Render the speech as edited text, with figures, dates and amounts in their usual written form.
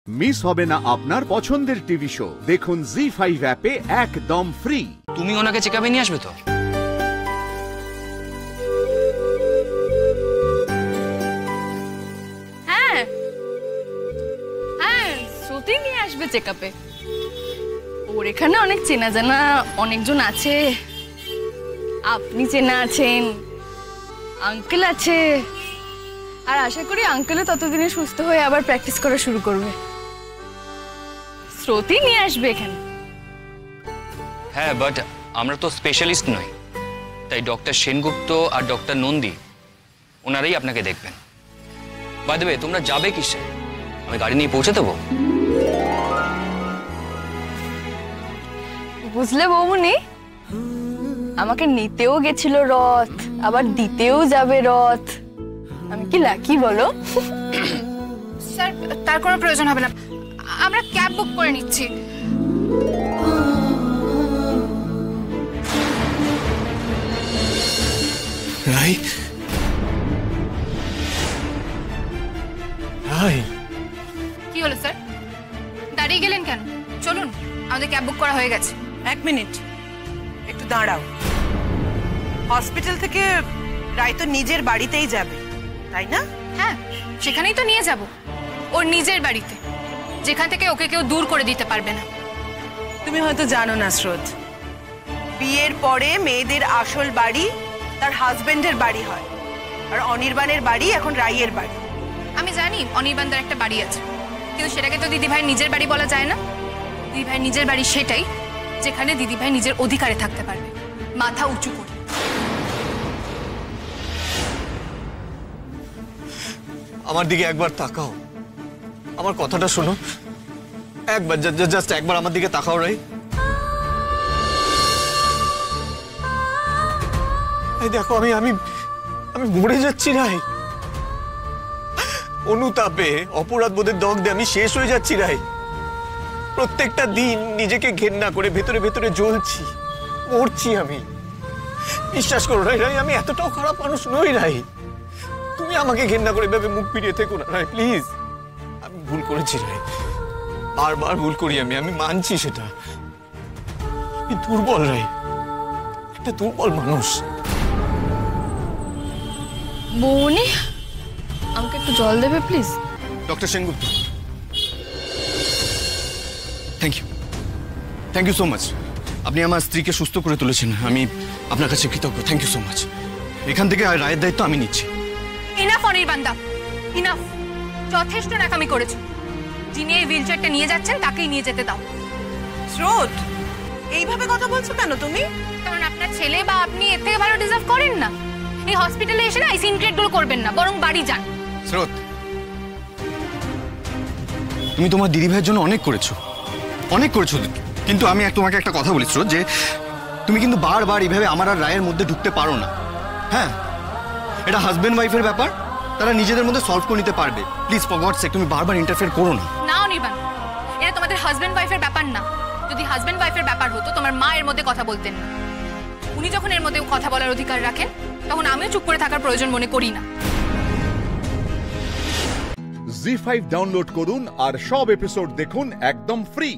Miss হবে না আপনার পছন্দের টিভি শো। দেখুন জি5 অ্যাপে একদম ফ্রি। তুমি ওনাকে চেকআপে নিয়ে আসবে তো? হ্যাঁ হ্যাঁ, শ্রুতি নিয়ে আসবে চেকআপে। ওর এখানে অনেক চেনা জানা অনেকজন আছে। আপনি চেনা আছেন, আঙ্কেল আছে, আর আশা করি আঙ্কেলও ততদিনে সুস্থ হয়ে আবার প্র্যাকটিস করা শুরু করবে। শ্রুতি নিয়ে আসবে এখানে। হ্যাঁ, বাট আমরা তো স্পেশালিস্ট নই, তাই ডক্টর সেনগুপ্ত আর ডক্টর নন্দী ওনারাই আপনাকে দেখবেন। বাই দ্য ওয়ে, তোমরা যাবে কিসে? আমি গাড়ি নিয়ে পৌঁছে দেবো। বুঝলে বৌমনি, আমাকে নিতেও গেছিল রথ, আবার দিতেও যাবে রথ। আমি কি লাকি বলো? স্যার, তার কোনো প্রয়োজন হবে না, আমরা ক্যাব বুক করে নিচ্ছি। রাই, রাই, কি হলো স্যার, দাঁড়িয়ে গেলেন কেন? চলুন, আমাদের ক্যাব বুক করা হয়ে গেছে। এক মিনিট, একটু দাঁড়াও। হসপিটাল থেকে রায় তো নিজের বাড়িতেই যাবে, তাই না? হ্যাঁ, সেখানেই তো নিয়ে যাব, ওর নিজের বাড়িতে, যেখান থেকে ওকে কেউ দূর করে দিতে পারবে না। তুমি হয়তো জানো না স্রোত, বিয়ের পরে মেয়েদের আসল বাড়ি তার হাজবেন্ডের বাড়ি হয়, আর অনির্বাণের বাড়ি এখন রাইয়ের বাড়ি। আমি জানি অনির্বাণদার একটা বাড়ি আছে, কিন্তু সেটাকে তো দিদিভাই নিজের বাড়ি বলা যায় না। দিদিভাই নিজের বাড়ি সেটাই যেখানে দিদিভাই নিজের অধিকারে থাকতে পারবে, মাথা উঁচু করে। আমার দিকে একবার তাকাও, আমার কথাটা শোনো, একবার, জাস্ট একবার আমার দিকে তাকাও রাই। এই দেখো, আমি আমি আমি মরে যাচ্ছি রাই, অনুতাপে, অপরাধ বোধের দগ্ধে আমি শেষ হয়ে যাচ্ছি রাই। প্রত্যেকটা দিন নিজেকে ঘেন্না করে ভেতরে ভেতরে জ্বলছি, মরছি আমি। বিশ্বাস করো রাই, রাই আমি এতটাও খারাপ মানুষ নই রাই। তুমি আমাকে ঘেন্না করে ভেবে মুখ ফিরিয়ে থেকো না রাই, প্লিজ। আমি ভুল করেছি রাই, বারবার ভুল করি আমি মানছি সেটা। আমি দুর্বল রাই, একটা দুর্বল মানুষ। বৌনি, আমাকে একটু জল দেবে please? Doctor Sengupta, thank you so much. আপনি আমার স্ত্রীকে সুস্থ করে তুলেছেন, আমি আপনার কাছে কৃতজ্ঞ। Thank you so much. এখান থেকে রায়ের দায়িত্ব আমি নিচ্ছি। ইনাফ অনির্বাণদা, ইনাফ। যথেষ্ট নাকামি করেছো। যিনি এই হুইলচেয়ারটা নিয়ে যাচ্ছেন তাকেই নিয়ে যেতে দাও। স্রোত, এইভাবে কথা বলছো কেন তুমি? কারণ আপনার ছেলে বা আপনি এর থেকে ভালো ডিজার্ভ করেন না। এই হসপিটালে এসে না এই সিনক্রেটগুলো করবেন না, বরং বাড়ি যান। স্রোত, তুমি তোমার দিদিভাইয়ের জন্য অনেক করেছো, কিন্তু আমি তোমাকে একটা কথা বলি স্রোত, যে তুমি কিন্তু বারবার এইভাবে আমার আর রায়ের মধ্যে ঢুকতে পারো না। হ্যাঁ, এটা হাজবেন্ড ওয়াইফের ব্যাপার, তারা নিজেদের মধ্যে সলভ করে নিতে পারবে। প্লিজ ফর গডস সেক তুমি বারবার ইন্টারফেয়ার করো না। না অনির্বাণ, এটা তোমাদের হাজবেন্ড ওয়াইফের ব্যাপার না। যদি হাজবেন্ড ওয়াইফের ব্যাপার হতো তোমার মা এর মধ্যে কথা বলতেন না। উনি যখন এর মধ্যে কথা বলার অধিকার রাখেন, তখন আমিও চুপ করে থাকার প্রয়োজন মনে করি না। জি5 ডাউনলোড করুন আর সব এপিসোড দেখুন একদম ফ্রি।